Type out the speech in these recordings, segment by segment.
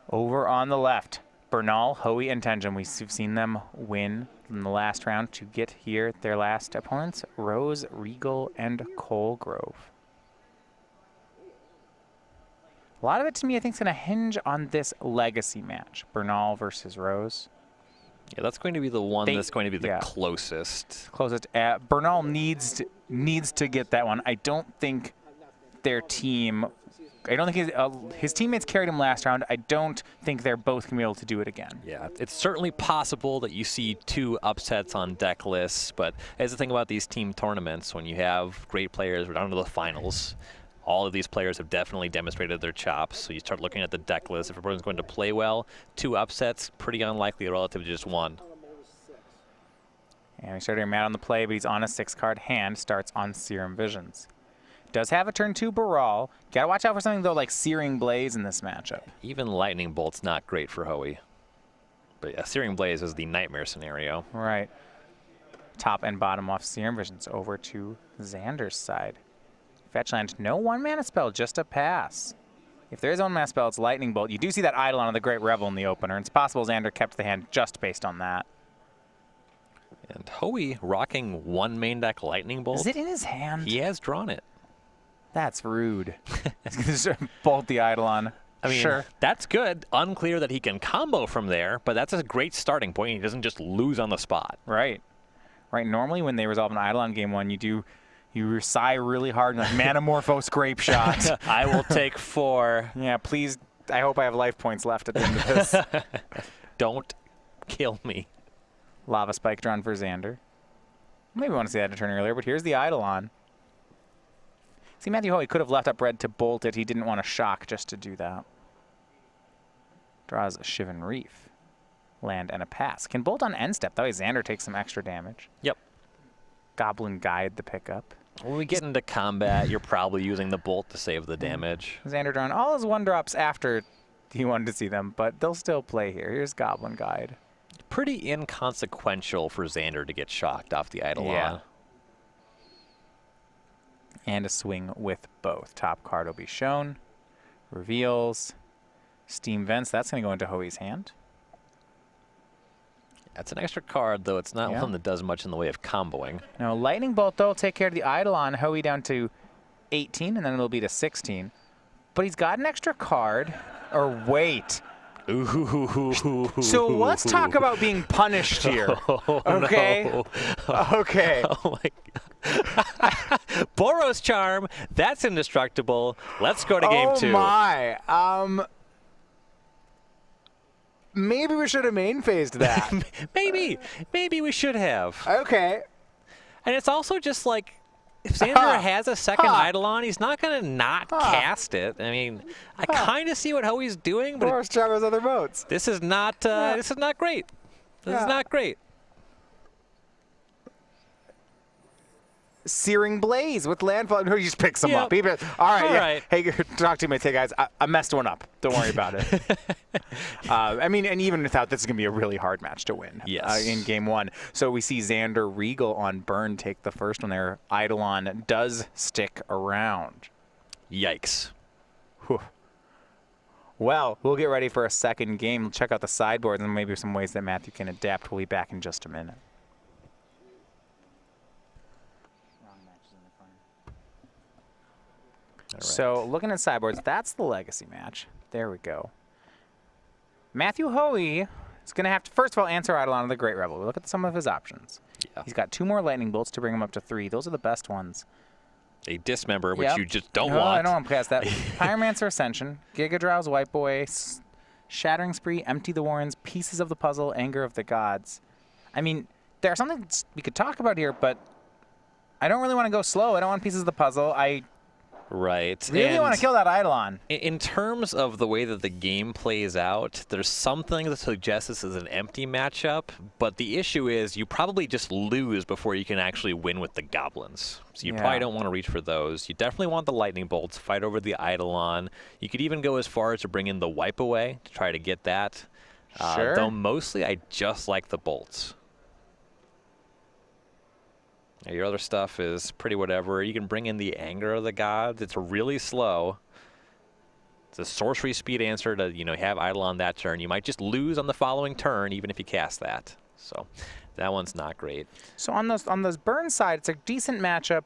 Over on the left, Bernal, Hoey, and Tenjum. We've seen them win in the last round to get here. Their last opponents, Rose, Riegle, and Colegrove. A lot of it, to me, I think is going to hinge on this legacy match. Bernal versus Rose. Yeah, that's going to be the one that's going to be the closest. Bernal needs to get that one. I don't think their team... I don't think his teammates carried him last round. I don't think they're both going to be able to do it again. Yeah, it's certainly possible that you see 2 upsets on deck lists, but as the thing about these team tournaments, when you have great players, we're down to the finals, all of these players have definitely demonstrated their chops, so you start looking at the deck list. If everyone's going to play well, 2 upsets, pretty unlikely relative to just 1. And we started Matt on the play, but he's on a 6-card hand, starts on Serum Visions. Does have a turn 2 Bernal. Gotta watch out for something, though, like Searing Blaze in this matchup. Even Lightning Bolt's not great for Hoey. But yeah, Searing Blaze is the nightmare scenario. Right. Top and bottom off Serum Visions over to Xander's side. Fetchland, no 1-mana spell, just a pass. If there is 1-mana spell, it's Lightning Bolt. You do see that Eidolon of the Great Revel in the opener. It's possible Xander kept the hand just based on that. And Hoey rocking 1 main deck Lightning Bolt. Is it in his hand? He has drawn it. That's rude. Just bolt the Eidolon. I mean, sure. That's good. Unclear that he can combo from there, but that's a great starting point. He doesn't just lose on the spot. Right. Right. Normally when they resolve an Eidolon game 1, you sigh really hard and like, Manamorphose Grape Shot. I will take 4. Yeah, please. I hope I have life points left at the end of this. Don't kill me. Lava Spike drawn for Xander. Maybe we want to see that a turn earlier, but here's the Eidolon. See, Matthew Hoey could have left up red to bolt it. He didn't want to shock just to do that. Draws a Shivan Reef. Land and a pass. Can bolt on end step. That way Xander takes some extra damage. Yep. Goblin Guide the pickup. When we get into combat, you're probably using the bolt to save the damage. Xander drawing all his 1-drops after he wanted to see them, but they'll still play here. Here's Goblin Guide. Pretty inconsequential for Xander to get shocked off the Eidolon. Yeah. And a swing with both. Top card will be shown. Reveals. Steam Vents. That's going to go into Hoey's hand. That's an extra card, though. It's not one that does much in the way of comboing. No, Lightning Bolt, though, will take care of the Eidolon. Hoey down to 18, and then it'll be to 16. But he's got an extra card. Or wait. Ooh. So let's talk about being punished here. Okay? No. Okay. Oh, my God. Boros Charm. That's indestructible. Let's go to game 2. Oh, my. Maybe we should have main phased that. Maybe we should have. Okay. And it's also just like, if Xander has a second Eidolon, he's not going to not cast it. I mean, I kind of see what Hoey's doing, but Boros Charm has other modes. This is not great. This is not great. Searing Blaze with landfall. No, he just picks them up. Yep. All right. All right. Hey, talk to me. Hey, guys, I messed one up. Don't worry about it. I mean, and even without, this is going to be a really hard match to win in game 1. So we see Xander Riegle on burn take the first one there. Eidolon does stick around. Yikes. Whew. Well, we'll get ready for a second game. Check out the sideboards and maybe some ways that Matthew can adapt. We'll be back in just a minute. Right. So looking at sideboards, that's the legacy match. There we go. Matthew Hoey is going to have to, first of all, answer Eidolon of the Great Revel. We look at some of his options. Yeah. He's got 2 more Lightning Bolts to bring him up to 3. Those are the best ones. A Dismember, which you just don't want. I don't want to pass that. Pyromancer Ascension, Giga Drowse, White Boy, Shattering Spree, Empty the Warrens, Pieces of the Puzzle, Anger of the Gods. I mean, there are some things we could talk about here, but I don't really want to go slow. I don't want Pieces of the Puzzle. I really want to kill that Eidolon. In terms of the way that the game plays out, there's something that suggests this is an empty matchup, but the issue is you probably just lose before you can actually win with the Goblins. So you probably don't want to reach for those. You definitely want the Lightning Bolts, fight over the Eidolon. You could even go as far as to bring in the Wipe Away to try to get that. Sure. Though mostly I just like the Bolts. Your other stuff is pretty whatever. You can bring in the Anger of the Gods. It's really slow. It's a sorcery speed answer to, you know, have Eidolon that turn. You might just lose on the following turn, even if you cast that. So that one's not great. So on those burn side, it's a decent matchup.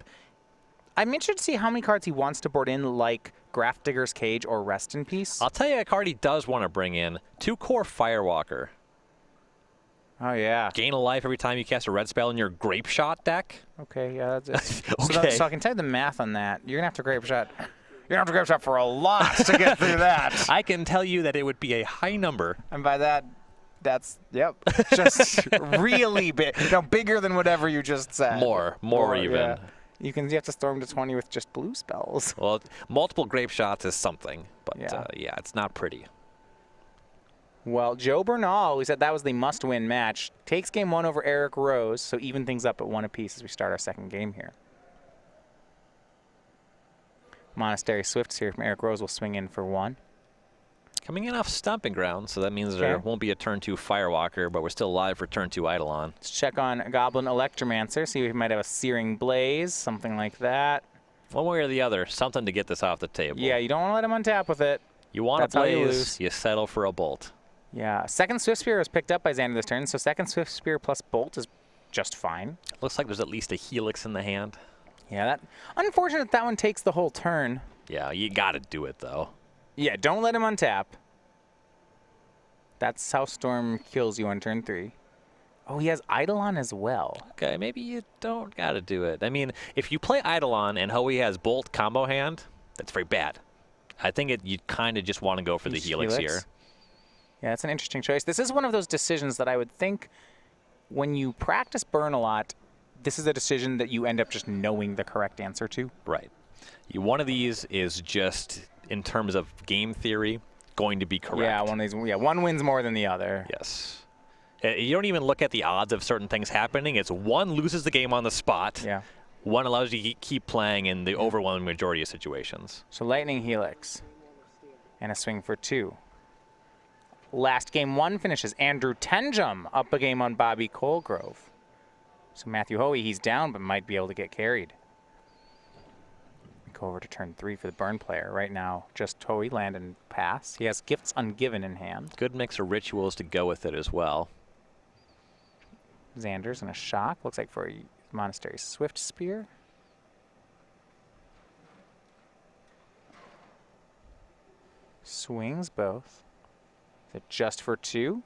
I'm interested to see how many cards he wants to board in, like Grafdigger's Cage or Rest in Peace. I'll tell you a card he does want to bring in. 2-core Firewalker. Oh, yeah. Gain a life every time you cast a red spell in your Grape Shot deck. Okay, yeah. That's Okay. So I can tell you the math on that. You're going to have to Grape Shot. You're going to have to Grape Shot for a lot to get through that. I can tell you that it would be a high number. And by that, that's, yep, just really big. No, bigger than whatever you just said. More even. Yeah. You have to storm to 20 with just blue spells. Well, multiple Grape Shots is something, but Yeah. yeah, it's not pretty. Well, Joe Bernal, we said that was the must-win match, takes game 1 over Eric Rose, so even things up at 1 apiece as we start our second game here. Monastery Swift here from Eric Rose will swing in for 1. Coming in off Stomping Ground, so that means there won't be a turn 2 Firewalker, but we're still alive for turn 2 Eidolon. Let's check on Goblin Electromancer, see if we might have a Searing Blaze, something like that. One way or the other, something to get this off the table. Yeah, you don't want to let him untap with it. You want That's a how you Blaze, lose. you settle for a Bolt. Yeah, second Swift Spear was picked up by Xander this turn, so second Swift Spear plus Bolt is just fine. Looks like there's at least a Helix in the hand. Yeah, that unfortunate that one takes the whole turn. Yeah, you got to do it, though. Yeah, don't let him untap. That's how Storm kills you on turn 3. Oh, he has Eidolon as well. Okay, maybe you don't got to do it. I mean, if you play Eidolon and Hoey has Bolt combo hand, that's very bad. I think you kind of just want to go for the Helix here. Yeah, that's an interesting choice. This is one of those decisions that I would think when you practice burn a lot, this is a decision that you end up just knowing the correct answer to. Right. One of these is just, in terms of game theory, going to be correct. Yeah, one of these. Yeah, one wins more than the other. Yes. You don't even look at the odds of certain things happening. It's one loses the game on the spot. Yeah. One allows you to keep playing in the overwhelming majority of situations. So Lightning Helix and a swing for 2. Last game 1 finishes Andrew Tenjum up a game on Bobby Colegrove. So Matthew Hoey, he's down, but might be able to get carried. We go over to turn 3 for the burn player. Right now, just Hoey, land, and pass. He has Gifts Ungiven in hand. Good mix of rituals to go with it as well. Xander's in a shock. Looks like for a Monastery Swift Spear. Swings both. Is it just for 2?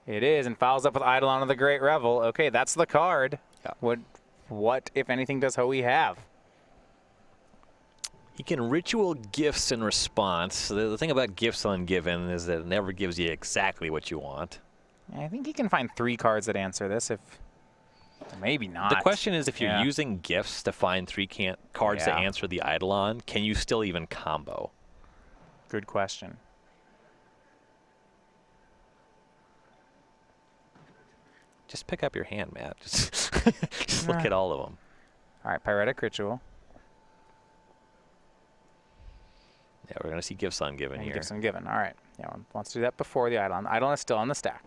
It is, and follows up with Eidolon of the Great Revel. Okay, that's the card. Yeah. What, if anything, does Hoey have? He can ritual gifts in response. The thing about Gifts Ungiven is that it never gives you exactly what you want. I think he can find 3 cards that answer this, if maybe not. The question is, if you're using gifts to find 3 cards to answer the Eidolon, can you still even combo? Good question. Just pick up your hand, Matt. Just look at all of them. All right, Pyretic Ritual. Yeah, we're going to see Gifts Ungiven here. Gifts Ungiven. All right. Yeah, one wants to do that before the Eidolon. Eidolon is still on the stack.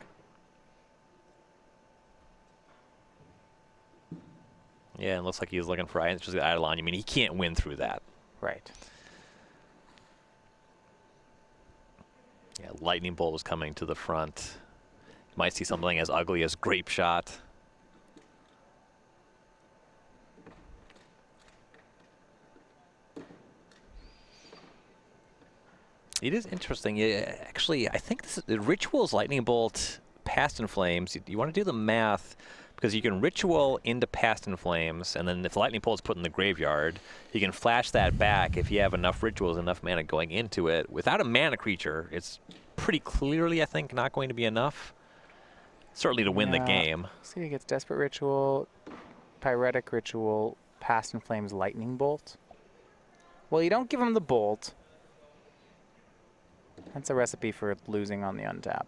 Yeah, it looks like he's looking for answers to the Eidolon. I mean, he can't win through that. Right. Yeah, Lightning Bolt is coming to the front. You might see something as ugly as Grape Shot. It is interesting. Yeah, actually, I think this is, Ritual's Lightning Bolt, Past in Flames. You want to do the math because you can Ritual into Past in Flames, and then if the Lightning Bolt is put in the graveyard, you can flash that back if you have enough Rituals, enough mana going into it. Without a mana creature, it's pretty clearly, I think, not going to be enough. Certainly to win the game. See, he gets Desperate Ritual, Pyretic Ritual, Past in Flames, Lightning Bolt. Well, you don't give him the Bolt. That's a recipe for losing on the untap.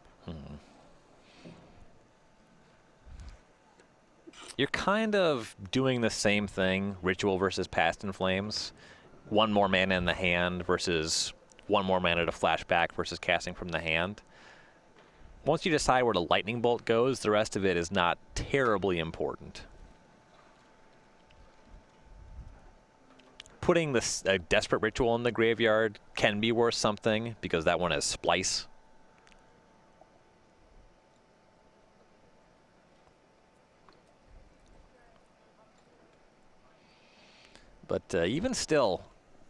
You're kind of doing the same thing, Ritual versus Past in Flames. 1 more mana in the hand versus 1 more mana to flash back versus casting from the hand. Once you decide where the Lightning Bolt goes, the rest of it is not terribly important. putting this Desperate Ritual in the graveyard can be worth something because that one has Splice. But even still,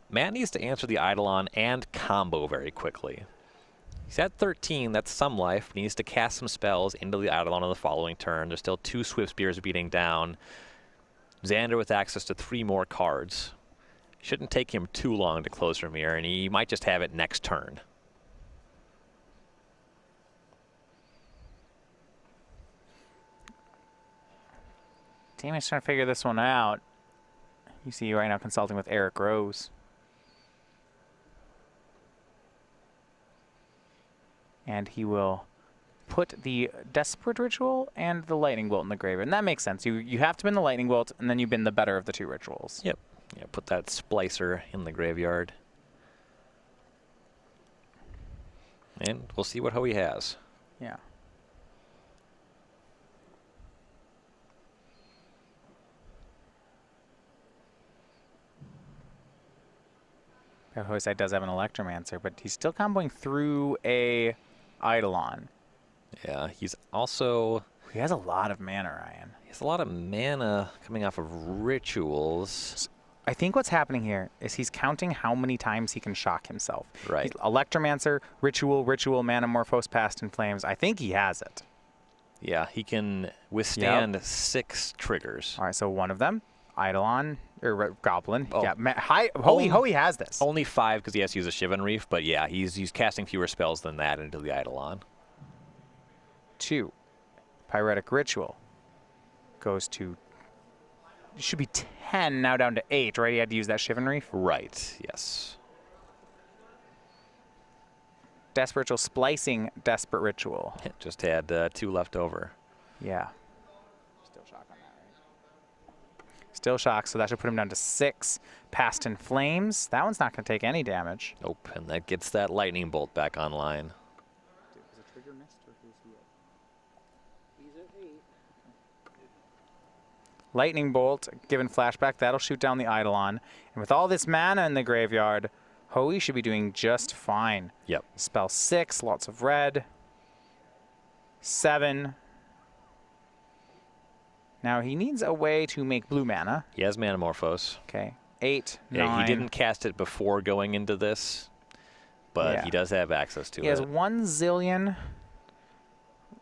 Matt needs to answer the Eidolon and combo very quickly. He's at 13, that's some life. He needs to cast some spells into the Eidolon on the following turn. There's still 2 Swift Spears beating down. Xander with access to 3 more cards. Shouldn't take him too long to close from here, and he might just have it next turn. Teammate's trying to figure this one out. You see right now consulting with Eric Rose. And he will put the Desperate Ritual and the Lightning Bolt in the graveyard. And that makes sense. You have to bin the Lightning Bolt, and then you bin the better of the 2 rituals. Yep. Yeah, put that Splicer in the graveyard. And we'll see what Hoey has. Yeah. Hoey does have an Electromancer, but he's still comboing through a Eidolon. Yeah, he's also... He has a lot of mana, Ryan. He has a lot of mana coming off of rituals. I think what's happening here is he's counting how many times he can shock himself. Right. Electromancer, Ritual, Manamorphose, Past in Flames. I think he has it. Yeah, he can withstand 6 triggers. All right, so one of them, Eidolon, or Goblin. Oh. Yeah, Hoey has this. Only 5 because he has to use a Shivan Reef, but yeah, he's casting fewer spells than that into the Eidolon. 2, Pyretic Ritual goes to, it should be 10, now down to 8, right? He had to use that Shivan Reef? Right, yes. Desperate Ritual, splicing Desperate Ritual. Just had 2 left over. Yeah. Still shock on that, right? Still shock, so that should put him down to 6. Past in Flames. That one's not going to take any damage. Nope, and that gets that Lightning Bolt back online. Was a trigger missed, or who's he at? He's at 8. Lightning Bolt, given flashback, that'll shoot down the Eidolon. And with all this mana in the graveyard, Hoey should be doing just fine. Yep. Spell 6, lots of red. 7. Now he needs a way to make blue mana. He has Manamorphose. Okay. 8, Yeah, 9. he didn't cast it before going into this, but Yeah. he does have access to it. He has 1 zillion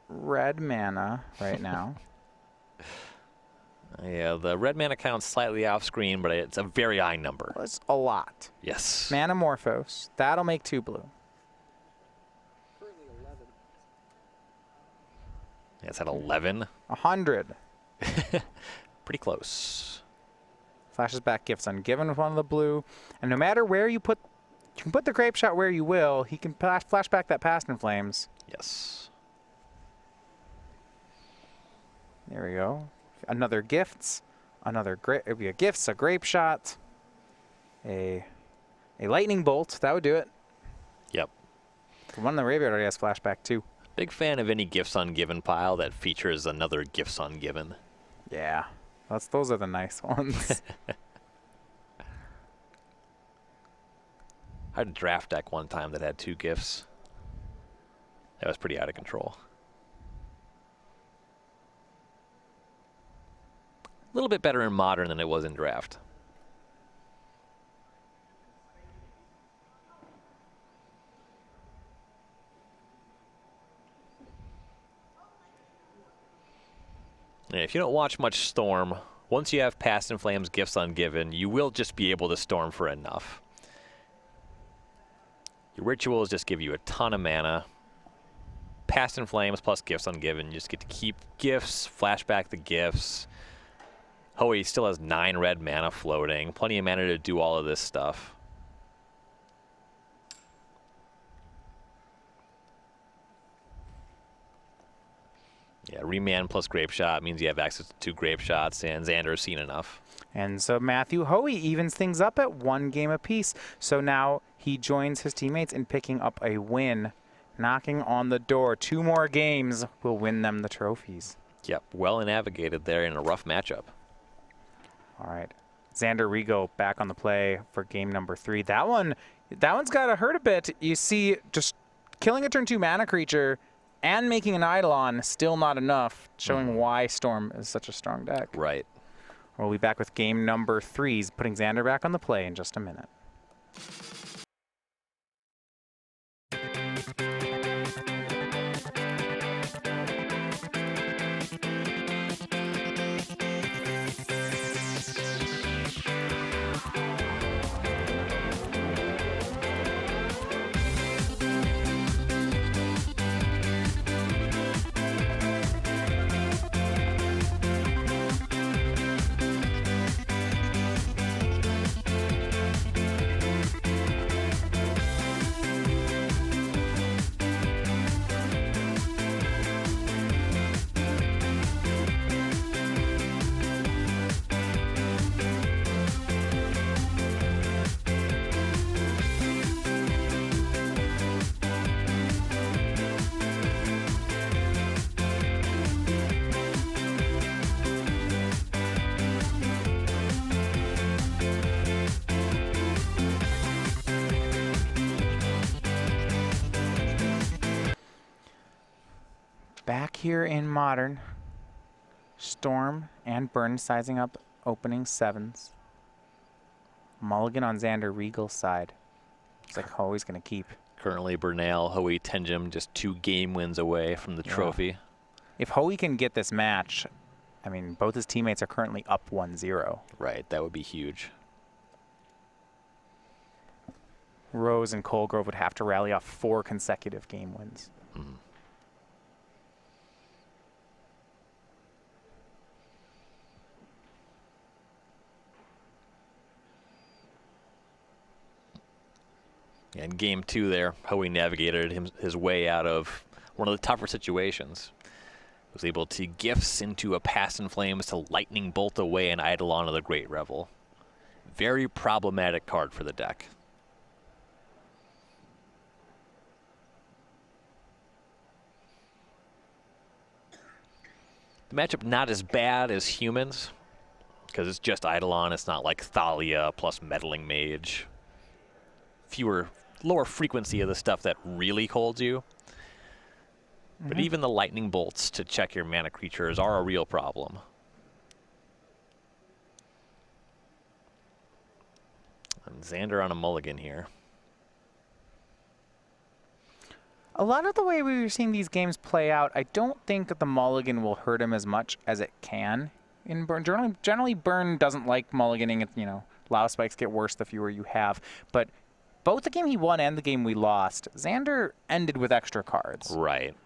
red mana right now. Yeah, the red mana count's slightly off screen, but it's a very high number. That's a lot. Yes. Manamorphose. That'll make 2 blue. Yeah, it's at 11. 100. Pretty close. Flashes back Gifts Ungiven with one of the blue. And no matter where you can put the Grape Shot where you will, he can flash back that Past in Flames. Yes. There we go. Another Gifts. It'd be a Gifts, a Grape Shot, a Lightning Bolt. That would do it. Yep. The one in the graveyard already has flashback too. Big fan of any Gifts Ungiven pile that features another Gifts Ungiven. Yeah. Those are the nice ones. I had a draft deck one time that had 2 gifts. That was pretty out of control. A little bit better in Modern than it was in Draft. And if you don't watch much Storm, once you have Past in Flames, Gifts Ungiven, you will just be able to Storm for enough. Your rituals just give you a ton of mana. Past in Flames plus Gifts Ungiven, you just get to keep gifts, flashback the gifts. Hoey still has 9 red mana floating. Plenty of mana to do all of this stuff. Yeah, Remand plus Grape Shot means you have access to 2 Grape Shots, and Xander's seen enough. And so Matthew Hoey evens things up at 1 game apiece. So now he joins his teammates in picking up a win, knocking on the door. 2 more games will win them the trophies. Yep, well navigated there in a rough matchup. All right. Xander Riegle back on the play for game number 3. That one's got to hurt a bit. You see, just killing a turn 2 mana creature and making an Eidolon still not enough, showing why Storm is such a strong deck. Right. We'll be back with game number 3, putting Xander back on the play in just a minute. Back here in Modern, Storm and Burn sizing up opening 7s. Mulligan on Xander Riegle's side. Looks like Hoey's going to keep. Currently, Bernal, Hoey, Tenjum just 2 game wins away from the trophy. If Hoey can get this match, I mean, both his teammates are currently up 1-0. Right, that would be huge. Rose and Colegrove would have to rally off 4 consecutive game wins. In game 2 there, Hoey navigated his way out of one of the tougher situations. Was able to gifts into a Past in Flames to lightning bolt away an Eidolon of the Great Revel. Very problematic card for the deck. The matchup not as bad as humans, because it's just Eidolon. It's not like Thalia plus Meddling Mage. Lower frequency of the stuff that really holds you. But even the lightning bolts to check your mana creatures are a real problem. And Xander on a mulligan here. A lot of the way we were seeing these games play out, I don't think that the mulligan will hurt him as much as it can in Burn. Generally Burn doesn't like mulliganing. You know, Lao spikes get worse the fewer you have. But both the game he won and the game we lost, Xander ended with extra cards. Right.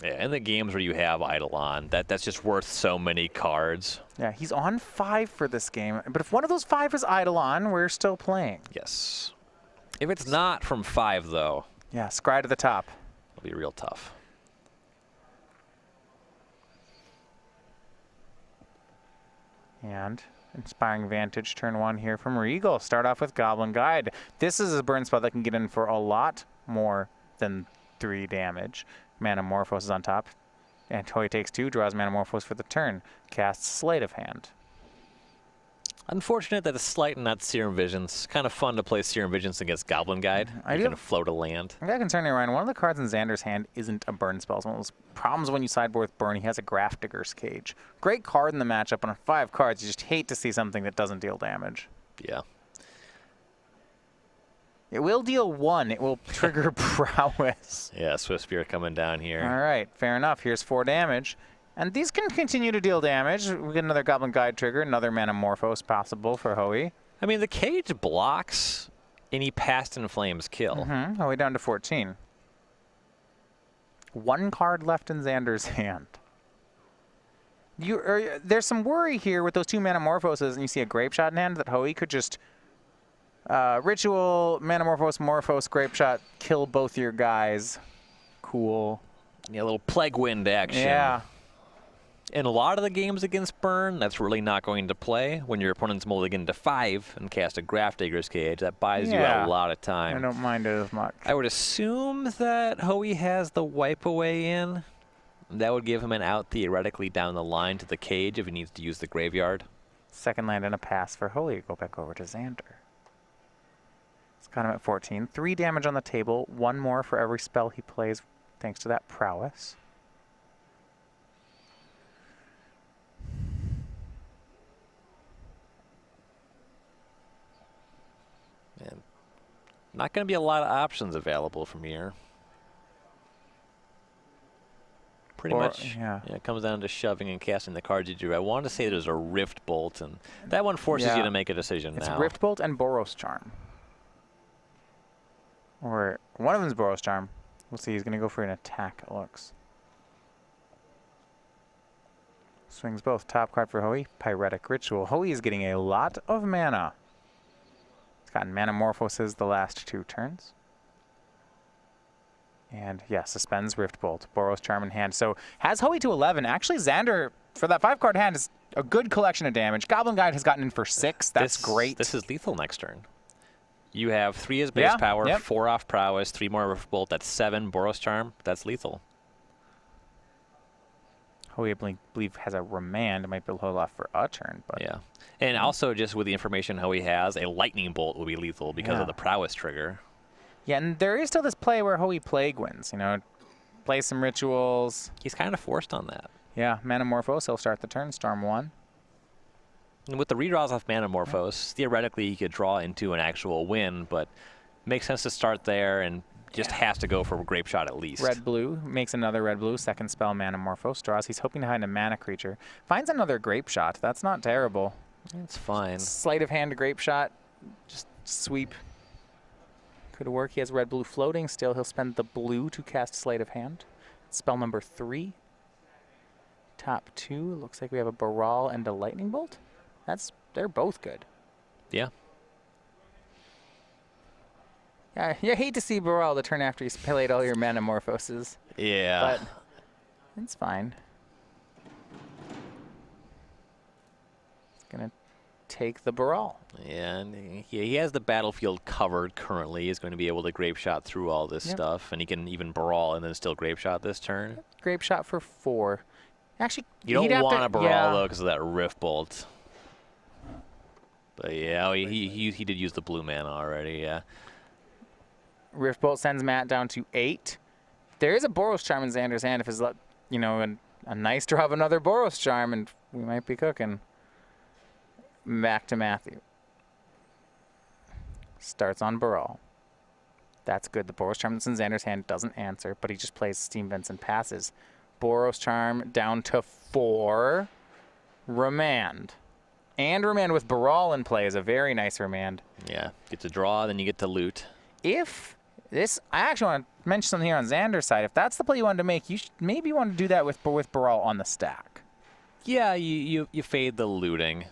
Yeah, in the games where you have Eidolon, that's just worth so many cards. Yeah, he's on 5 for this game. But if one of those 5 is Eidolon, we're still playing. Yes. If it's not from 5, though. Yeah, scry to the top. It'll be real tough. And Inspiring Vantage, turn 1 here from Riegle. Start off with Goblin Guide. This is a burn spell that can get in for a lot more than 3 damage. Manamorphose is on top. And Hoey takes 2, draws Manamorphose for the turn. Casts Sleight of Hand. Unfortunate that it's Sleight and not Serum Visions. Kind of fun to play Serum Visions against Goblin Guide. You can float a land. I got concerned here, Ryan. One of the cards in Xander's hand isn't a burn spell. It's one of those problems when you sideboard with Burn. He has a Graph Digger's Cage. Great card in the matchup, and on 5 cards, you just hate to see something that doesn't deal damage. Yeah. It will deal 1. It will trigger Prowess. Yeah, Swift Spear coming down here. All right, fair enough. Here's 4 damage. And these can continue to deal damage. We get another Goblin Guide trigger, another Manamorphose possible for Hoey. I mean, the cage blocks any Past in Flames kill. Hoey down to 14. 1 card left in Xander's hand. There's some worry here with those 2 Manamorphoses, and you see a Grape Shot in hand that Hoey could just Ritual, Manamorphose, Morphose, Grape Shot, kill both your guys. Cool. Yeah, a little Plague Wind action. Yeah. In a lot of the games against Burn, that's really not going to play. When your opponent's mulligan to 5 and cast a Graph Digger's Cage, that buys you a lot of time. I don't mind it as much. I would assume that Hoey has the Wipe Away in. That would give him an out theoretically down the line to the cage if he needs to use the graveyard. Second land and a pass for Hoey. Go back over to Xander. It's got him at 14. 3 damage on the table. 1 more for every spell he plays thanks to that prowess. And not going to be a lot of options available from here. Pretty much, yeah. It comes down to shoving and casting the cards you do. I want to say there's a Rift Bolt, and that one forces you to make a decision now. It's Rift Bolt and Boros Charm. Or one of them is Boros Charm. We'll see. He's going to go for an attack, it looks. Swings both. Top card for Hoey, Pyretic Ritual. Hoey is getting a lot of mana. He's gotten Manamorphoses the last 2 turns. And, yeah, suspends Rift Bolt. Boros Charm in hand. So, has Hoey to 11. Actually, Xander, for that 5-card hand, is a good collection of damage. Goblin Guide has gotten in for 6. That's great. This is lethal next turn. You have 3 as base power, 4 off prowess, 3 more Rift Bolt. That's 7. Boros Charm. That's lethal. Hoey, I believe, has a Remand. It might be a little off for a turn. But yeah. And also, just with the information Hoey has, a Lightning Bolt will be lethal because of the prowess trigger. Yeah, and there is still this play where Hoey Plague wins. You know, play some rituals. He's kind of forced on that. Yeah, Manamorphose, he'll start the turn, Storm 1. And with the redraws off Manamorphose, theoretically he could draw into an actual win, but makes sense to start there and just has to go for a Grape Shot at least. Red-blue, makes another red-blue, second spell Manamorphose, draws. He's hoping to hide a mana creature. Finds another Grape Shot. That's not terrible. It's fine. Sleight of hand Grape Shot, just sweep. Could work. He has red-blue floating. Still, he'll spend the blue to cast Sleight of Hand. Spell number 3. Top 2. Looks like we have a Bernal and a Lightning Bolt. They're both good. Yeah. Yeah, you hate to see Bernal the turn after he's played all your Manamorphoses. Yeah. But it's fine. It's going to take the Bernal. Yeah, and he has the battlefield covered currently. He's going to be able to Grape Shot through all this stuff, and he can even Brawl and then still Grape Shot this turn. Grape Shot for 4. Actually, you don't want to Brawl, though, because of that Rift Bolt. But yeah, he did use the blue mana already, yeah. Rift Bolt sends Matt down to 8. There is a Boros Charm in Xander's hand if his, you know, a nice draw of another Boros Charm, and we might be cooking. Back to Matthew. Starts on Bernal. That's good. The Boros Charm that's in Xander's hand doesn't answer, but he just plays Steam Vents and passes. Boros Charm down to 4. Remand. And Remand with Bernal in play is a very nice Remand. Yeah, get to draw, then you get to loot. If this, I actually want to mention something here on Xander's side. If that's the play you wanted to make, you should maybe want to do that with Bernal on the stack. Yeah, you fade the looting.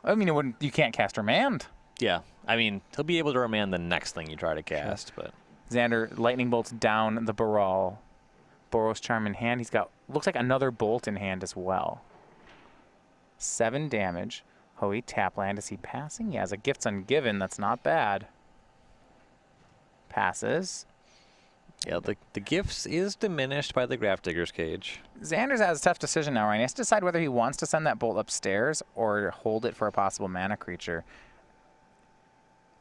I mean, you can't cast Remand. Yeah, I mean, he'll be able to Remand the next thing you try to cast, but Xander Lightning Bolts down the Bernal. Boros Charm in hand. He's got, looks like another Bolt in hand as well. 7 damage. Hoey tap land. Is he passing? He has a Gifts Ungiven. That's not bad. Passes. Yeah, the gifts is diminished by the Grafdigger's Cage. Xander's has a tough decision now, right? He has to decide whether he wants to send that bolt upstairs or hold it for a possible mana creature.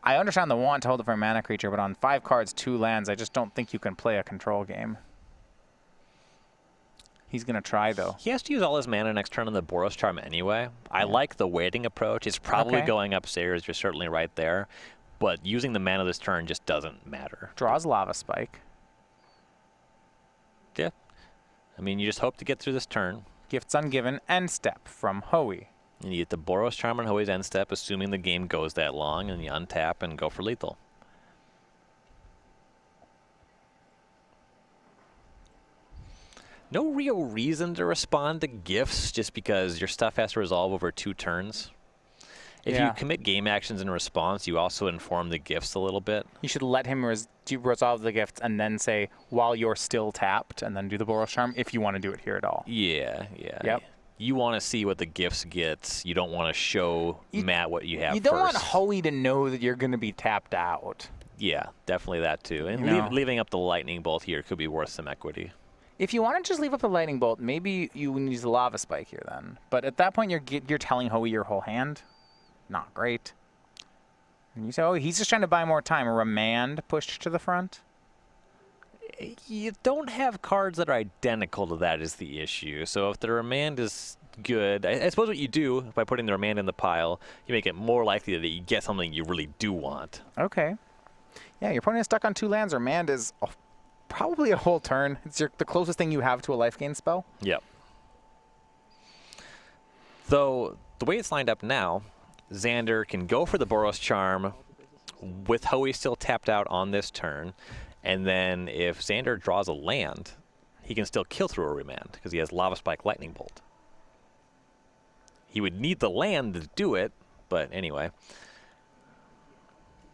I understand the want to hold it for a mana creature, but on 5 cards, 2 lands, I just don't think you can play a control game. He's going to try, though. He has to use all his mana next turn on the Boros Charm anyway. I like the waiting approach. It's probably going upstairs. You're certainly right there. But using the mana this turn just doesn't matter. Draws Lava Spike. Yeah. I mean, you just hope to get through this turn. Gifts Ungiven, End Step from Hoey. And you get the Boros Charm on Hoey's End Step, assuming the game goes that long, and you untap and go for lethal. No real reason to respond to gifts just because your stuff has to resolve over 2 turns. If you commit game actions in response, you also inform the gifts a little bit. You should let him resolve the gifts and then say, while you're still tapped, and then do the Boros Charm if you want to do it here at all. Yeah. Yep. You want to see what the gifts gets. You don't want to show Matt what you have You don't want Hoey to know that you're going to be tapped out. Yeah, definitely that too. And leaving up the Lightning Bolt here could be worth some equity. If you want to just leave up the lightning bolt, maybe you use the lava spike here then. But at that point, you're telling Hoey your whole hand. Not great. And you say, oh, he's just trying to buy more time. A remand pushed to the front. You don't have cards that are identical to that is the issue. So if the remand is good, I suppose what you do by putting the remand in the pile, you make it more likely that you get something you really do want. Okay. Yeah, your opponent is stuck on 2 lands. Remand is probably a whole turn. It's the closest thing you have to a life gain spell. Yep. Though the way it's lined up now, Xander can go for the Boros Charm with Hoey still tapped out on this turn. And then if Xander draws a land, he can still kill through a remand because he has Lava Spike Lightning Bolt. He would need the land to do it, but anyway.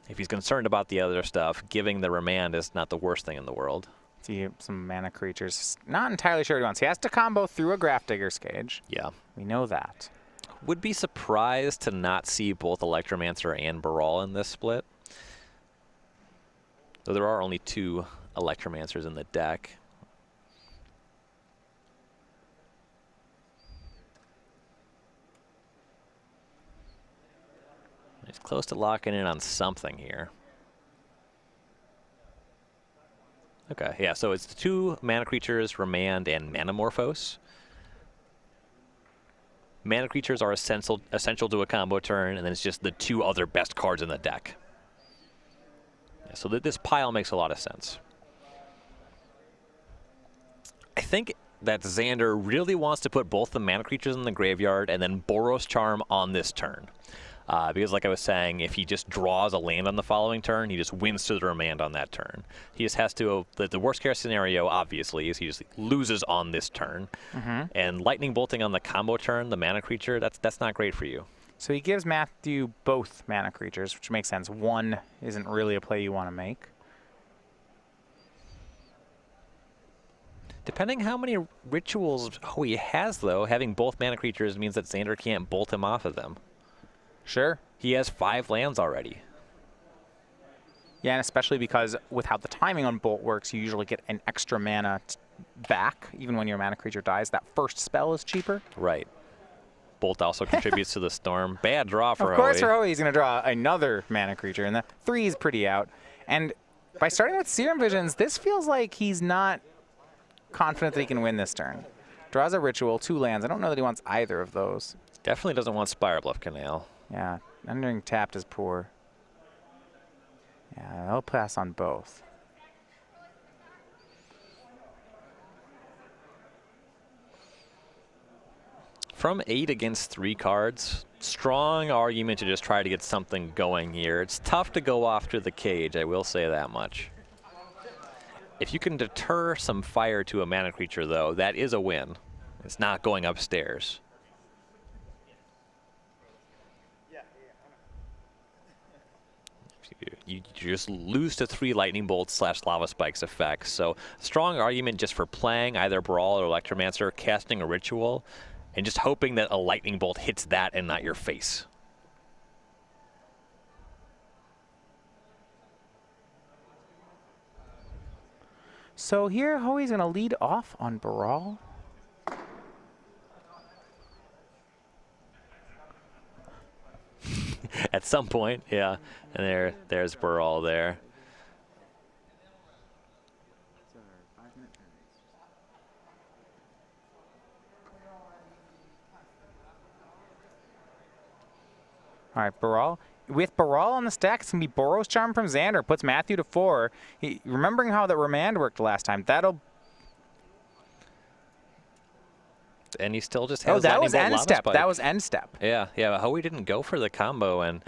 If he's concerned about the other stuff, giving the remand is not the worst thing in the world. See some mana creatures. Not entirely sure what he wants. He has to combo through a Grafdigger's Cage. Yeah. We know that. Would be surprised to not see both Electromancer and Bernal in this split. Though there are only 2 Electromancers in the deck. He's close to locking in on something here. Okay, yeah, so it's 2 mana creatures, Remand, and Manamorphose. Mana creatures are essential to a combo turn, and then it's just the 2 other best cards in the deck. So this pile makes a lot of sense. I think that Xander really wants to put both the mana creatures in the graveyard and then Boros Charm on this turn. Because like I was saying, if he just draws a land on the following turn, he just wins to the remand on that turn. He just has to, the worst case scenario, obviously, is he just loses on this turn. And lightning bolting on the combo turn, the mana creature, that's not great for you. So he gives Matthew both mana creatures, which makes sense. One isn't really a play you want to make. Depending how many rituals Hoey has, though, having both mana creatures means that Xander can't bolt him off of them. Sure. He has 5 lands already. Yeah, and especially because with how the timing on Bolt works, you usually get an extra mana back, even when your mana creature dies. That first spell is cheaper. Right. Bolt also contributes to the storm. Bad draw for Hoey. Of course, for Hoey, he's going to draw another mana creature, and the 3 is pretty out. And by starting with Serum Visions, this feels like he's not confident that he can win this turn. Draws a Ritual, 2 lands. I don't know that he wants either of those. Definitely doesn't want Spirebluff Canal. Yeah, entering tapped is poor. Yeah, I'll pass on both. From 8 against 3 cards, strong argument to just try to get something going here. It's tough to go off to the cage, I will say that much. If you can deter some fire to a mana creature, though, that is a win. It's not going upstairs. You just lose to 3 Lightning Bolts / Lava Spikes effects. So strong argument just for playing either Brawl or Electromancer, casting a Ritual, and just hoping that a Lightning Bolt hits that and not your face. So here, Hoey's going to lead off on Brawl. At some point, yeah. And there's Brawl there. All right, Brawl. With Brawl on the stack, it's going to be Boros Charm from Xander. Puts Matthew to 4. Remembering how that Remand worked last time, that'll... And he still just has that was Lightning Bolt, end Lava step. Spike. That was end step. Yeah, yeah. Hoey didn't go for the combo, and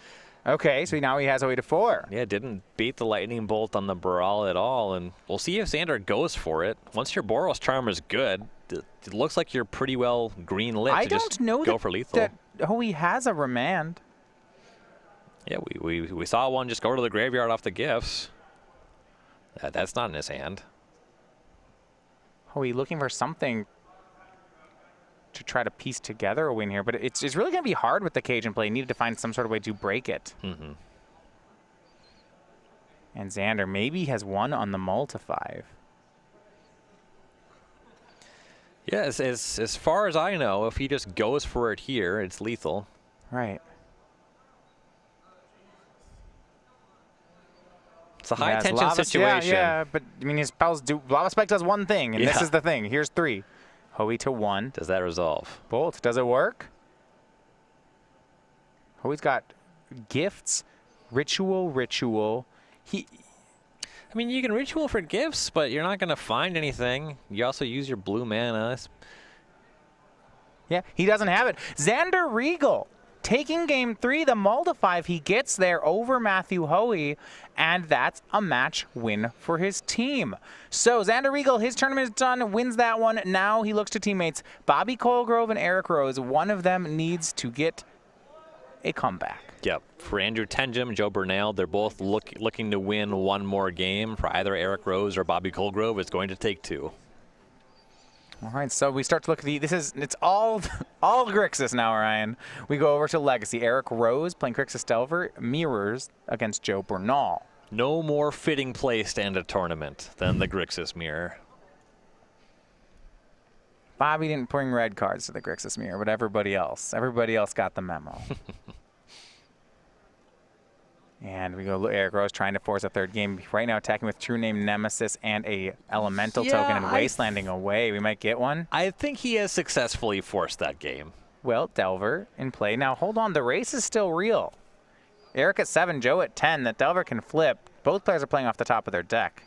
Okay, so now he has Hoey to 4. yeah, didn't beat the Lightning Bolt on the Brawl at all. And we'll see if Xander goes for it. Once your Boros Charm is good, it looks like you're pretty well green lit I to don't just know go for lethal. that Hoey has a Remand. Yeah, we saw one just go to the graveyard off the gifts. That's not in his hand. Hoey looking for something to try to piece together a win here, but it's really going to be hard with the Cajun play. He needed to find some sort of way to break it. Mm-hmm. And Xander maybe has 1 on the mull to 5. Yeah, as far as I know, if he just goes for it here, it's lethal. Right. It's a high tension situation. Yeah, but I mean, his spells do. Lava Spike does one thing, and this is the thing. Here's 3. Hoey to 1. Does that resolve? Bolt. Does it work? Hoey's got gifts, ritual. I mean, you can ritual for gifts, but you're not going to find anything. You also use your blue mana. Yeah, he doesn't have it. Xander Riegle taking game 3, the Moldify he gets there over Matthew Hoey, and that's a match win for his team. So Xander Riegle, his tournament is done, wins that one. Now he looks to teammates Bobby Colegrove and Eric Rose. One of them needs to get a comeback. Yep. For Andrew Tenjum, Joe Bernal, they're both looking to win one more game. For either Eric Rose or Bobby Colegrove, it's going to take 2. All right, so we start to look at it's all Grixis now, Ryan. We go over to Legacy. Eric Rose playing Grixis Delver, mirrors against Joe Bernal. No more fitting place to end a tournament than the Grixis mirror. Bobby didn't bring red cards to the Grixis mirror, but everybody else got the memo. And we go Eric Rose trying to force a 3rd game. Right now attacking with True Name Nemesis and a Elemental token and Wastelanding away. We might get one. I think he has successfully forced that game. Well, Delver in play. Now, hold on. The race is still real. Eric at 7, Joe at 10. That Delver can flip. Both players are playing off the top of their deck.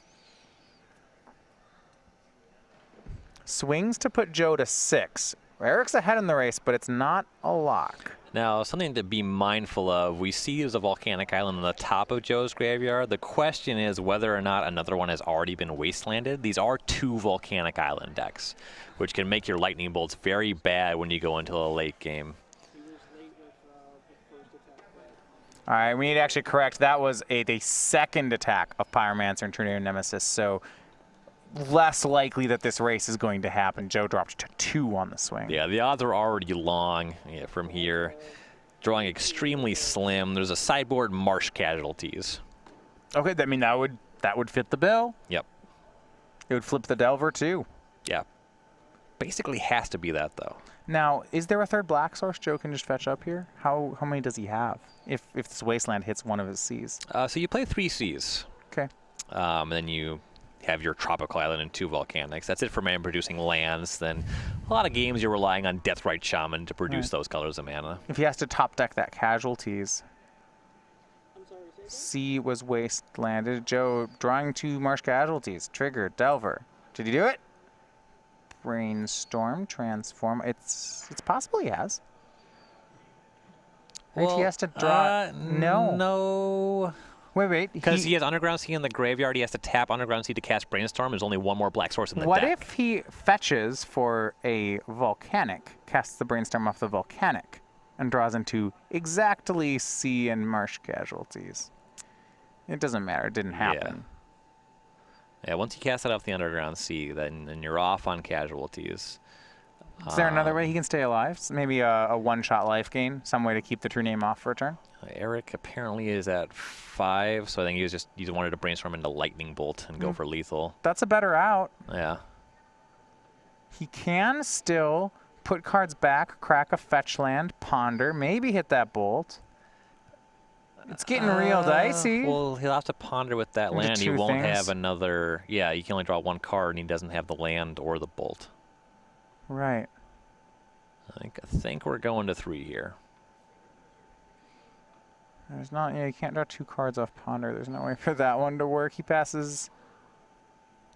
Swings to put Joe to 6. Eric's ahead in the race, but it's not a lock. Now, something to be mindful of, we see there's a volcanic island on the top of Joe's graveyard. The question is whether or not another one has already been wastelanded. These are 2 volcanic island decks, which can make your lightning bolts very bad when you go into the late game. All right, we need to actually correct. That was a 2nd attack of Pyromancer and True Name Nemesis, so less likely that this race is going to happen. Joe dropped to 2 on the swing. Yeah, the odds are already long from here. Drawing extremely slim. There's a sideboard Marsh Casualties. Okay, I mean, that would fit the bill. Yep. It would flip the Delver, too. Yeah. Basically has to be that, though. Now, is there a 3rd black source Joe can just fetch up here? How many does he have if this Wasteland hits one of his Cs? So you play 3 Cs. Okay. And then you have your tropical island and 2 volcanics. That's it for mana producing lands. Then a lot of games you're relying on Deathrite Shaman to produce those colors of mana. If he has to top deck that Casualties. C was Wastelanded. Joe drawing 2 Marsh Casualties. Trigger, Delver. Did he do it? Brainstorm, transform. It's possible he has. Well, he has to draw. No. Wait. Because he has Underground Sea in the graveyard, he has to tap Underground Sea to cast Brainstorm. There's only 1 more black source in the deck. What if he fetches for a Volcanic, casts the Brainstorm off the Volcanic, and draws into exactly C and Marsh Casualties? It doesn't matter. It didn't happen. Yeah, once you cast it off the Underground Sea, then you're off on Casualties. Is there another way he can stay alive? So maybe a one-shot life gain? Some way to keep the True Name off for a turn? Eric apparently is at 5, so I think he just wanted to Brainstorm into Lightning Bolt and go for lethal. That's a better out. Yeah. He can still put cards back, crack a fetch land, ponder, maybe hit that bolt. It's getting real dicey. Well, he'll have to ponder with that land. He won't have another... Yeah, you can only draw 1 card, and he doesn't have the land or the bolt. Right. I think we're going to 3 here. There's not... Yeah, you can't draw 2 cards off ponder. There's no way for that one to work. He passes...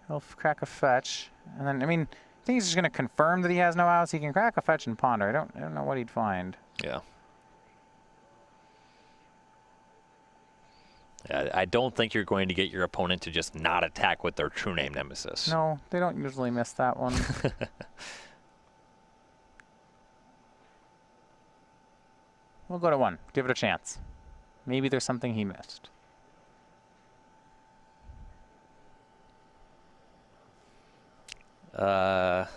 He'll crack a fetch. And then, I mean, I think he's just going to confirm that he has no outs. He can crack a fetch and ponder. I don't know what he'd find. Yeah. I don't think you're going to get your opponent to just not attack with their True Name Nemesis. No, they don't usually miss that one. We'll go to 1. Give it a chance. Maybe there's something he missed. I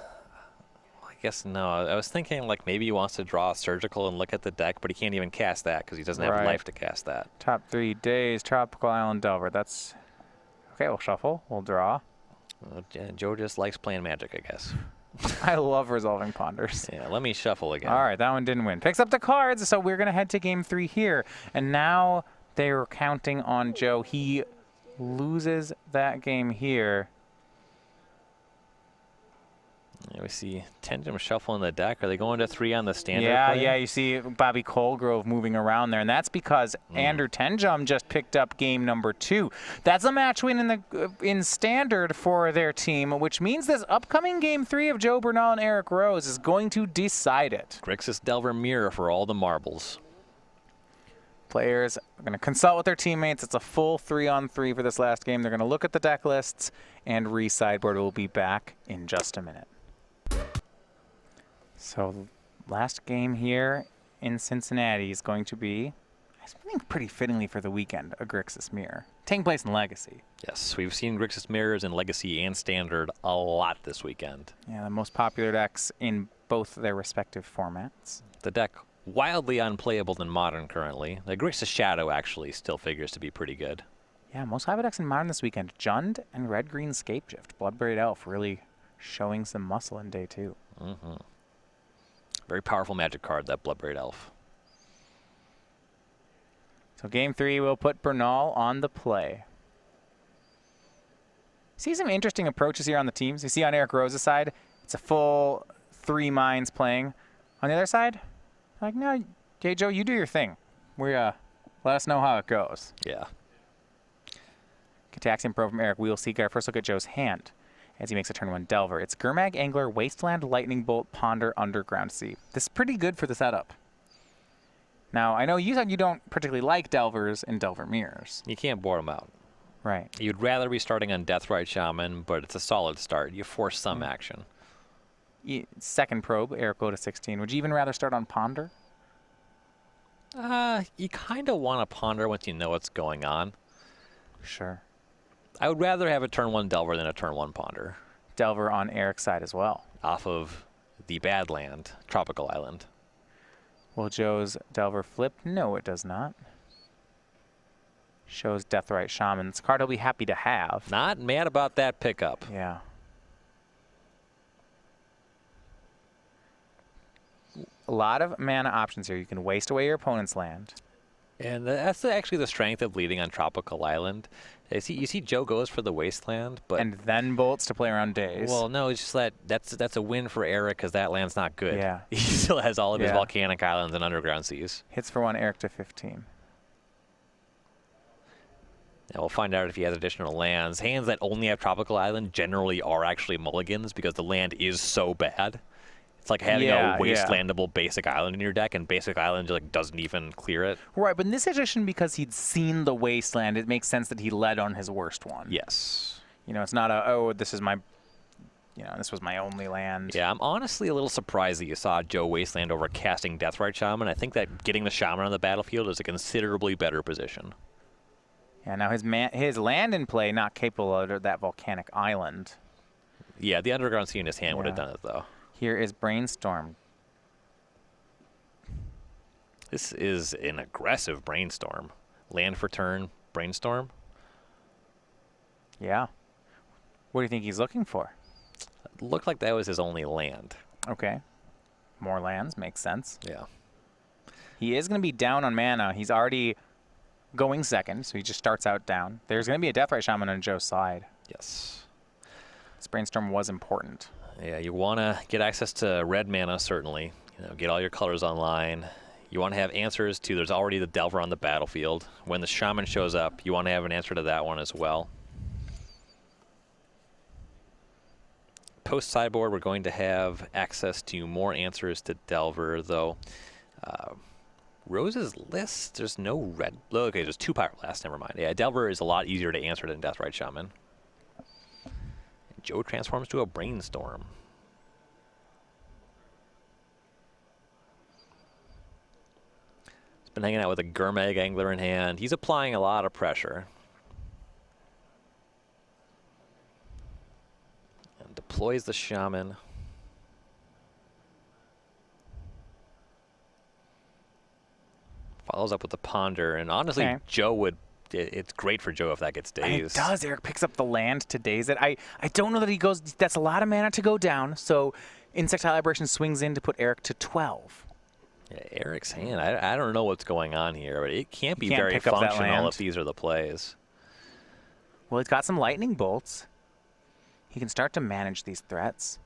guess no. I was thinking like maybe he wants to draw a Surgical and look at the deck, but he can't even cast that because he doesn't have life to cast that. Top 3 days, Tropical Island Delver. That's... Okay, we'll shuffle. We'll draw. Joe just likes playing Magic, I guess. I love resolving ponders. Yeah, let me shuffle again. All right, that one didn't win. Picks up the cards, so we're going to head to game 3 here. And now they're counting on Joe. He loses that game here. Yeah, we see Tenjum shuffling the deck. Are they going to 3 on the standard play? Yeah, you see Bobby Colegrove moving around there, and that's because Andrew Tenjum just picked up game number 2. That's a match win in standard for their team, which means this upcoming game 3 of Joe Bernal and Eric Rose is going to decide it. Grixis Delver Mirror for all the marbles. Players are going to consult with their teammates. It's a full 3-on-3 for this last game. They're going to look at the deck lists and re-sideboard. We'll be back in just a minute. So last game here in Cincinnati is going to be, I think pretty fittingly for the weekend, a Grixis Mirror. Taking place in Legacy. Yes, we've seen Grixis Mirrors in Legacy and Standard a lot this weekend. Yeah, the most popular decks in both their respective formats. The deck wildly unplayable in Modern currently. The Grixis Shadow actually still figures to be pretty good. Yeah, most hyper decks in Modern this weekend. Jund and Red-Green Scapeshift. Bloodbraid Elf really showing some muscle in day 2. Mm-hmm. Very powerful magic card, that Bloodbraid Elf. So game 3 will put Bernal on the play. See some interesting approaches here on the teams. You see on Eric Rose's side, it's a full 3 mines playing. On the other side, like, no, okay, Joe, you do your thing. Let us know how it goes. Yeah. Cataxian Pro from Eric Wheelseeker. First look at Joe's hand as he makes a turn 1 Delver. It's Gurmag Angler, Wasteland, Lightning Bolt, Ponder, Underground Sea. This is pretty good for the setup. Now, I know you said you don't particularly like Delvers and Delver Mirrors. You can't board them out. Right. You'd rather be starting on Deathrite Shaman, but it's a solid start. You force some action. Second probe, Eric go to 16. Would you even rather start on Ponder? You kind of want to Ponder once you know what's going on. Sure. I would rather have a turn 1 Delver than a turn 1 Ponder. Delver on Eric's side as well. Off of the bad land, Tropical Island. Will Joe's Delver flip? No, it does not. Shows Deathrite Shaman. It's a card he'll be happy to have. Not mad about that pickup. Yeah. A lot of mana options here. You can waste away your opponent's land. And that's actually the strength of leading on Tropical Island. You see Joe goes for the Wasteland, but... And then bolts to play around days. Well, no, it's just that's a win for Eric because that land's not good. Yeah. He still has all of his volcanic islands and underground seas. Hits for 1, Eric to 15. Now we'll find out if he has additional lands. Hands that only have Tropical Island generally are actually mulligans because the land is so bad. It's like having a wastelandable basic island in your deck, and basic island like doesn't even clear it. Right, but in this situation, because he'd seen the wasteland, it makes sense that he led on his worst one. Yes. You know, it's not this is my, this was my only land. Yeah, I'm honestly a little surprised that you saw Joe wasteland over casting Deathrite Shaman. I think that getting the Shaman on the battlefield is a considerably better position. Yeah, now his land in play not capable of that volcanic island. Yeah, the underground sea in his hand would have done it though. Here is Brainstorm. This is an aggressive Brainstorm. Land for turn, Brainstorm. Yeah. What do you think he's looking for? It looked like that was his only land. Okay. More lands, makes sense. Yeah. He is going to be down on mana. He's already going second, so he just starts out down. There's going to be a Deathrite Shaman on Joe's side. Yes. This Brainstorm was important. Yeah, you want to get access to red mana, certainly. Get all your colors online. You want to have answers to, there's already the Delver on the battlefield. When the Shaman shows up, you want to have an answer to that one as well. Post-sideboard, we're going to have access to more answers to Delver, though. Rose's list, there's no red. Okay, there's 2 Pyroblast, never mind. Yeah, Delver is a lot easier to answer than Deathrite Shaman. Joe transforms to a Brainstorm. He's been hanging out with a Gurmag Angler in hand. He's applying a lot of pressure. And deploys the Shaman. Follows up with the Ponder. And honestly, Joe would it's great for Joe if that gets And it dazed. does. Eric picks up the land to daze it. I don't know that he goes. That's a lot of mana to go down. So Insectile Aberration swings in to put Eric to 12. Yeah, Eric's hand, I don't know what's going on here, but it can't be Can't very pick up that functional land. if these are the plays. Well, he's got some lightning bolts. He can start to manage these threats.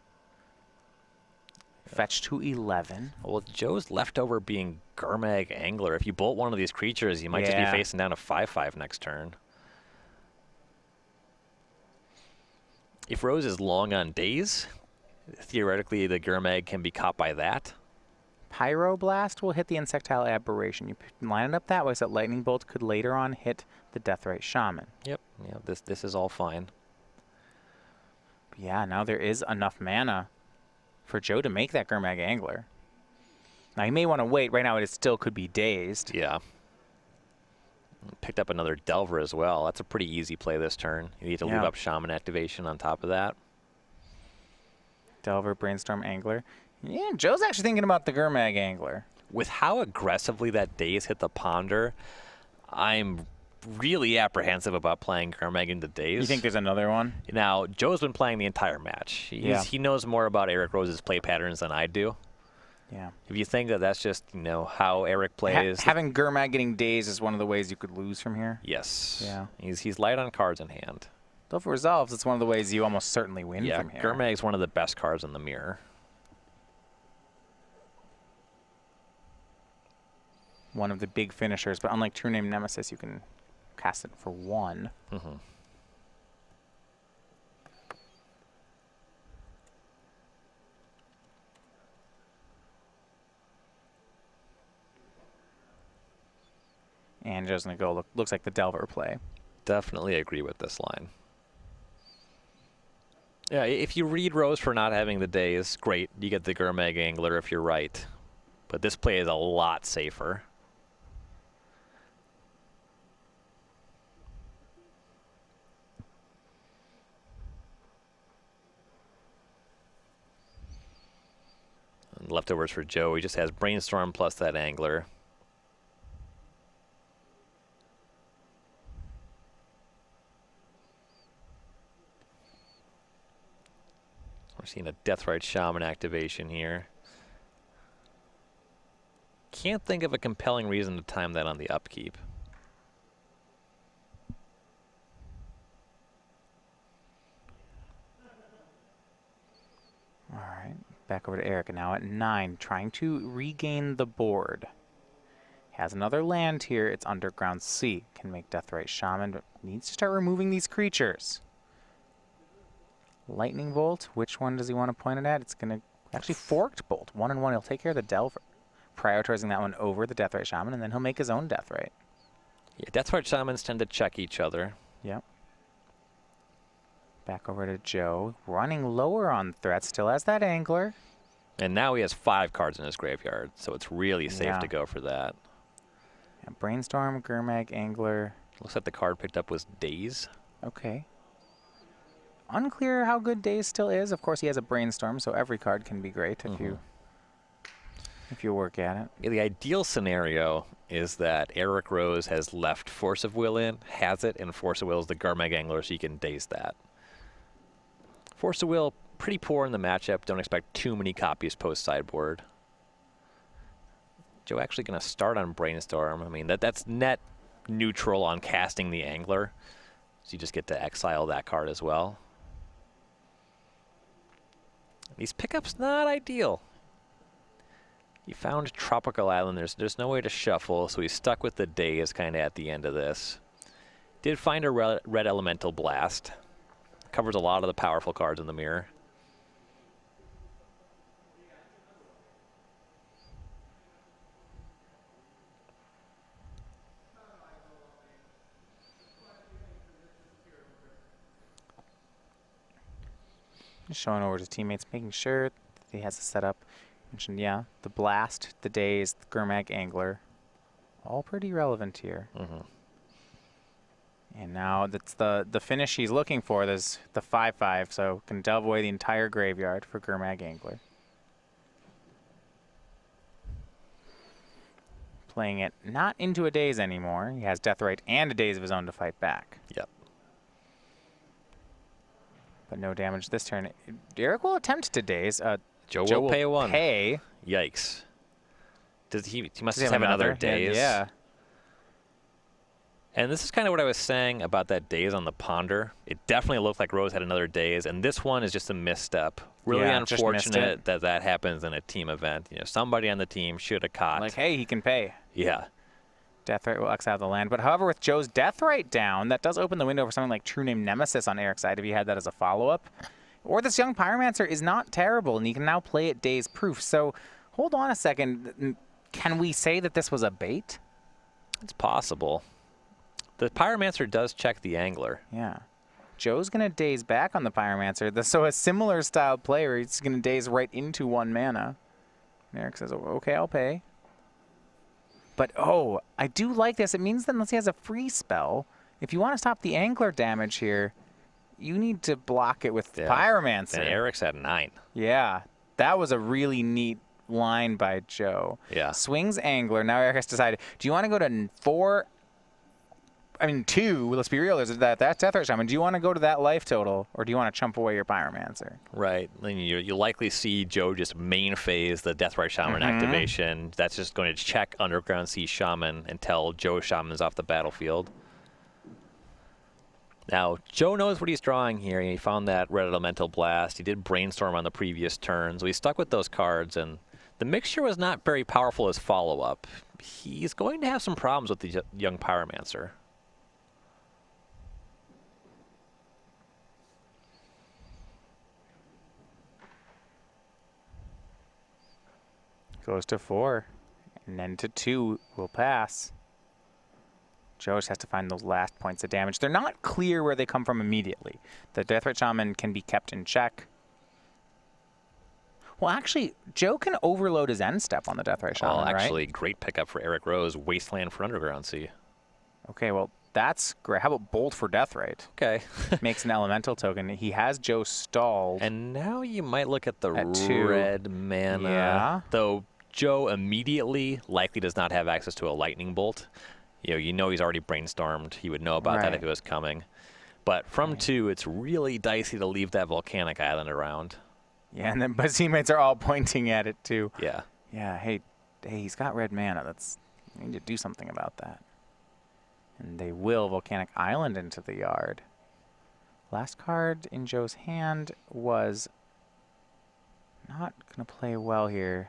Fetch to 11. Well, Joe's leftover being Gurmag Angler. If you bolt one of these creatures, you might just be Yeah. facing down a 5/5 next turn. If Rose is long on days, theoretically the Gurmag can be caught by that. Pyroblast will hit the Insectile Aberration. You line it up that way so that Lightning Bolt could later on hit the Deathrite Shaman. Yep. Yeah, this is all fine. But yeah, now there is enough mana for Joe to make that Gurmag Angler. Now he may want to wait. Right now it still could be dazed. Yeah. Picked up another Delver as well. That's a pretty easy play this turn. You need to leave Yeah. up Shaman activation on top of that. Delver, Brainstorm, Angler. Yeah, Joe's actually thinking about the Gurmag Angler. With how aggressively that Daze hit the Ponder, I'm really apprehensive about playing Gurmag into Daze. You think there's another one? Now, Joe's been playing the entire match. He knows more about Eric Rose's play patterns than I do. Yeah. If you think that that's just, how Eric plays. Having Gurmag getting dazed is one of the ways you could lose from here. Yes. Yeah. He's light on cards in hand. Though if it resolves, it's one of the ways you almost certainly win Yeah, from here. Gurmag's one of the best cards in the mirror. One of the big finishers, but unlike True Name Nemesis, you can cast it for 1. Mm-hmm. And Joe's going to go, looks like the Delver play. Definitely agree with this line. Yeah, if you read Rose for not having the Daze, great. You get the Gurmag Angler if you're right. But this play is a lot safer. And leftovers for Joe. He just has Brainstorm plus that Angler. We're seeing a Deathrite Shaman activation here. Can't think of a compelling reason to time that on the upkeep. All right, back over to Eric now at 9, trying to regain the board. Has another land here. It's Underground Sea. Can make Deathrite Shaman, but needs to start removing these creatures. Lightning Bolt. Which one does he want to point it at? It's going to actually Forked Bolt. 1 and 1. He'll take care of the Delver. Prioritizing that one over the Deathrite Shaman, and then he'll make his own Deathrite. Yeah, Deathrite Shamans tend to check each other. Yep. Back over to Joe. Running lower on threats. Still has that Angler. And now he has 5 cards in his graveyard, so it's really safe Yeah. to go for that. Yeah, Brainstorm, Gurmag, Angler. Looks like the card picked up was Daze. Okay. Unclear how good Daze still is. Of course, he has a Brainstorm, so every card can be great if you work at it. Yeah, the ideal scenario is that Eric Rose has left Force of Will in, has it, and Force of Will is the Gurmag Angler, so you can Daze that. Force of Will, pretty poor in the matchup. Don't expect too many copies post-sideboard. Joe actually going to start on Brainstorm. I mean, that's net neutral on casting the Angler, so you just get to exile that card as well. These pickups not ideal. He found Tropical Island. There's no way to shuffle, so he's stuck with the Daze kind of at the end of this. Did find a red Elemental Blast. Covers a lot of the powerful cards in the mirror. Just showing over to teammates, making sure that he has it set up. Mentioned, yeah, the Blast, the Daze, the Gurmag Angler. All pretty relevant here. Mm-hmm. And now that's the finish he's looking for. There's the 5/5, so can delve away the entire graveyard for Gurmag Angler. playing it not into a daze anymore. He has Deathrite and a daze of his own to fight back. Yep. But no damage this turn. Eric will attempt to daze. Joe will pay one. Pay. Yikes. Does he must Does he just have another daze. Yeah. And this is kind of what I was saying about that daze on the Ponder. It definitely looked like Rose had another daze, and this one is just a misstep. Really unfortunate that that happens in a team event. You know, somebody on the team should have caught. Like, hey, he can pay. Yeah. Deathrite will X out of the land. But however, with Joe's Deathrite down, that does open the window for something like True Name Nemesis on Eric's side if he had that as a follow-up. Or this young Pyromancer is not terrible, and he can now play it daze proof. So hold on a second. Can we say that this was a bait? It's possible. The Pyromancer does check the Angler. Yeah. Joe's going to daze back on the Pyromancer. So a similar style player, he's going to daze right into 1 mana. And Eric says, okay, I'll pay. But, oh, I do like this. It means that unless he has a free spell, if you want to stop the Angler damage here, you need to block it with Pyromancer. And Eric's at 9. Yeah. That was a really neat line by Joe. Yeah. Swings Angler. Now Eric has decided, do you want to go to 2, let's be real, is that's Deathrite Shaman. Do you want to go to that life total, or do you want to chump away your Pyromancer? Right. Then you likely see Joe just main phase the Deathrite Shaman activation. That's just going to check Underground Sea Shaman until Joe Shaman is off the battlefield. Now, Joe knows what he's drawing here. He found that Red Elemental Blast. He did Brainstorm on the previous turn, so he stuck with those cards, and the mixture was not very powerful as follow-up. He's going to have some problems with the young Pyromancer. Goes to 4, and then to 2 will pass. Joe just has to find those last points of damage. They're not clear where they come from immediately. The Deathrite Shaman can be kept in check. Well, actually, Joe can overload his end step on the Deathrite Shaman, actually, right? great pickup for Eric Rose. Wasteland for Underground Sea. Okay, well, that's great. How about Bolt for Deathrite? Okay. Makes an elemental token. He has Joe stalled. And now you might look at the At 2. red mana. Yeah. Though Joe immediately likely does not have access to a lightning bolt. You know he's already brainstormed. He would know about that if it was coming. But from 2, it's really dicey to leave that volcanic island around. Yeah, and then his teammates are all pointing at it too. Yeah. Yeah, hey, he's got red mana. We need to do something about that. And they will Volcanic Island into the yard. Last card in Joe's hand was not going to play well here.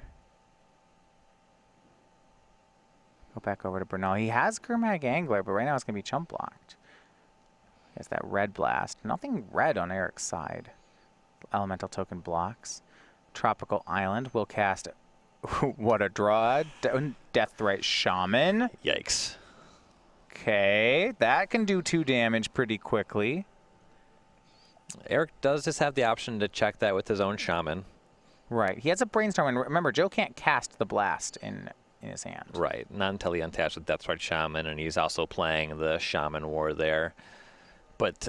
Go back over to Bernal. He has Gurmag Angler, but right now it's going to be chump blocked. He has that red blast. Nothing red on Eric's side. Elemental token blocks. Tropical Island will cast what a draw. Deathrite Shaman. Yikes. Okay, that can do 2 damage pretty quickly. Eric does just have the option to check that with his own Shaman. Right. He has a Brainstorm, and remember, Joe can't cast the blast in his hand. Right, not until he untacks with Deathrite Shaman, and he's also playing the Shaman War there. But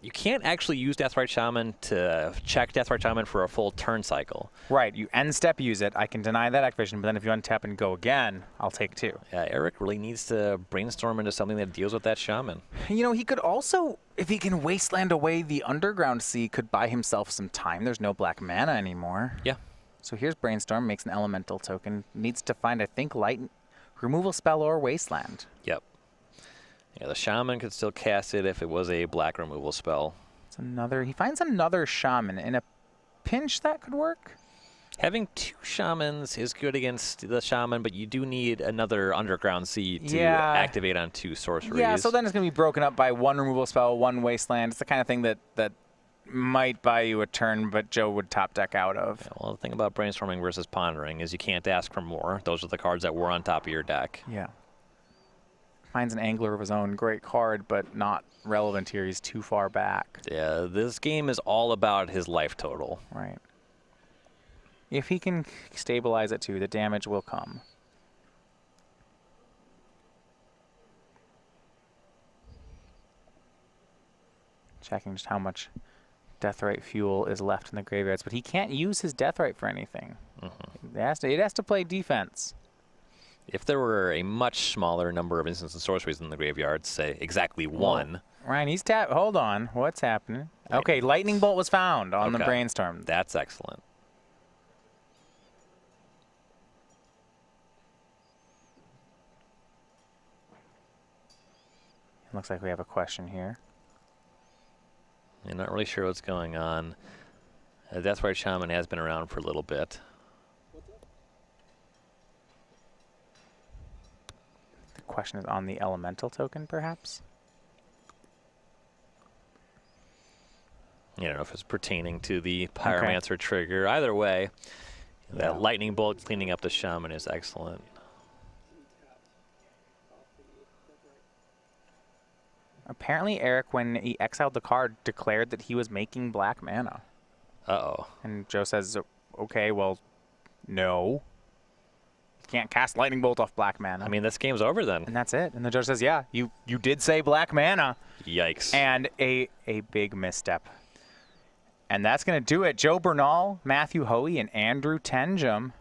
you can't actually use Deathrite Shaman to check Deathrite Shaman for a full turn cycle. Right, you end step use it. I can deny that activation, but then if you untap and go again, I'll take 2. Yeah, Eric really needs to brainstorm into something that deals with that Shaman. You know, he could also, if he can wasteland away the Underground Sea, could buy himself some time. There's no black mana anymore. Yeah. So here's Brainstorm, makes an elemental token. Needs to find, I think, light removal spell or wasteland. Yep. Yeah, the Shaman could still cast it if it was a black removal spell. It's another. He finds another Shaman. In a pinch, that could work. Having 2 Shamans is good against the Shaman, but you do need another Underground Sea to activate on 2 sorceries. Yeah, so then it's going to be broken up by 1 removal spell, 1 wasteland. It's the kind of thing that might buy you a turn, but Joe would top deck out of. Yeah, well, the thing about brainstorming versus pondering is you can't ask for more. Those are the cards that were on top of your deck. Yeah. Finds an Angler of his own. Great card, but not relevant here. He's too far back. Yeah, this game is all about his life total. Right. If he can stabilize it too, the damage will come. Checking just how much Deathrite fuel is left in the graveyards, but he can't use his Deathrite for anything. It has to play defense. If there were a much smaller number of instants and sorceries in the graveyard, say exactly one. Ryan, he's Hold on. What's happening? Okay, Lightning Bolt was found on the Brainstorm. That's excellent. Looks like we have a question here. You're not really sure what's going on. That's why Shaman has been around for a little bit. The question is on the Elemental token, perhaps? I don't know if it's pertaining to the Pyromancer trigger. Either way, that Lightning Bolt cleaning up the Shaman is excellent. Apparently, Eric, when he exiled the card, declared that he was making black mana. Uh-oh. And Joe says, okay, well, no. You can't cast Lightning Bolt off black mana. I mean, this game's over then. And that's it. And the judge says, yeah, you did say black mana. Yikes. And a big misstep. And that's going to do it. Joe Bernal, Matthew Hoey, and Andrew Tenjum.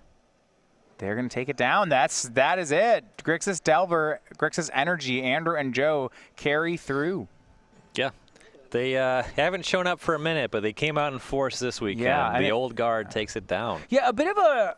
They're going to take it down. That is it. Grixis Delver, Grixis Energy, Andrew and Joe carry through. Yeah. They haven't shown up for a minute, but they came out in force this weekend. Yeah, the old guard takes it down. Yeah, a bit of a